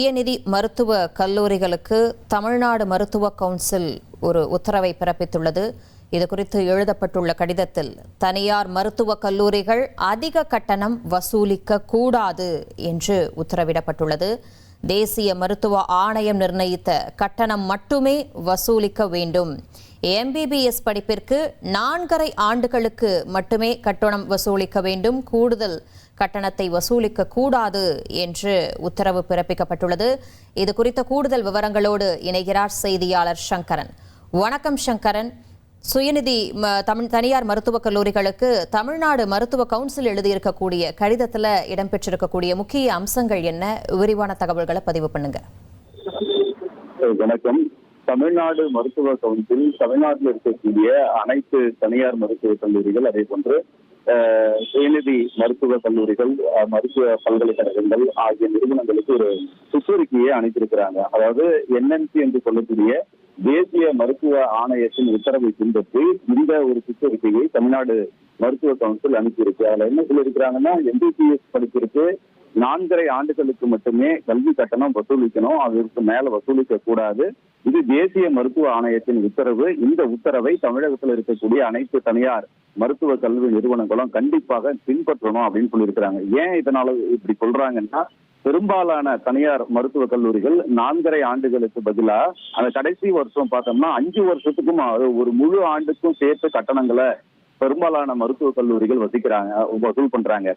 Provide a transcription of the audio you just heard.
சுயநிதி மருத்துவ கல்லூரிகளுக்கு தமிழ்நாடு மருத்துவ கவுன்சில் ஒரு உத்தரவை பிறப்பித்துள்ளது. இதுகுறித்து எழுதப்பட்டுள்ள கடிதத்தில் தனியார் மருத்துவ கல்லூரிகள் அதிக கட்டணம் வசூலிக்க கூடாது என்று உத்தரவிடப்பட்டுள்ளது. தேசிய மருத்துவ ஆணையம் நிர்ணயித்த கட்டணம் மட்டுமே வசூலிக்க வேண்டும். எம்பிபிஎஸ் படிப்பிற்கு 4.5 ஆண்டுகளுக்கு மட்டுமே கட்டணம் வசூலிக்க வேண்டும். கூடுதல் கட்டணத்தை வசூலிக்க கூடாது என்று உத்தரவு பிறப்பிக்கப்பட்டுள்ளது. இது குறித்த கூடுதல் விவரங்களோடு இணைகிறார் செய்தியாளர் சங்கரன். வணக்கம் சங்கரன். சுயநிதி தனியார் மருத்துவக் கல்லூரிகளுக்கு தமிழ்நாடு மருத்துவ கவுன்சில் எழுதியிருக்கக்கூடிய கடிதத்தில் இடம்பெற்றிருக்கக்கூடிய முக்கிய அம்சங்கள் என்ன? விரிவான தகவல்களை பதிவு பண்ணுங்க. வணக்கம். தமிழ்நாடு மருத்துவ கவுன்சில் தமிழ்நாட்டில் இருக்கக்கூடிய அனைத்து தனியார் மருத்துவக் கல்லூரிகள், அதே போன்று சுயநிதி மருத்துவக் கல்லூரிகள், மருத்துவ பல்கலைக்கழகங்கள் ஆகிய நிறுவனங்களுக்கு ஒரு சுற்றறிக்கையை அனுப்பியிருக்கிறாங்க. அதாவது என்எம்சி என்று சொல்லக்கூடிய தேசிய மருத்துவ ஆணையத்தின் உத்தரவை பின்பற்றி இந்த ஒரு சுற்றறிக்கையை தமிழ்நாடு மருத்துவ கவுன்சில் அனுப்பியிருக்கு. அதுல என்ன சொல்லியிருக்கிறாங்கன்னா, எம்பிபிஎஸ் படிப்பிற்கு 4.5 ஆண்டுகளுக்கு மட்டுமே கல்வி கட்டணம் வசூலிக்கணும், அதற்கு மேல வசூலிக்க கூடாது. இது தேசிய மருத்துவ ஆணையத்தின் உத்தரவு. இந்த உத்தரவை தமிழகத்தில் இருக்கக்கூடிய அனைத்து தனியார் மருத்துவ கல்வி நிறுவனங்களும் கண்டிப்பாக பின்பற்றணும் அப்படின்னு சொல்லியிருக்கிறாங்க. ஏன் இதனால இப்படி சொல்றாங்கன்னா, பெரும்பாலான தனியார் மருத்துவ கல்லூரிகள் 4.5 ஆண்டுகளுக்கு பதிலா அந்த கடைசி வருஷம் பார்த்தோம்னா 5 வருஷத்துக்கும் ஒரு முழு ஆண்டுக்கும் சேர்த்து கட்டணங்களை பெரும்பாலான மருத்துவக் கல்லூரிகள் வசூல் பண்றாங்க.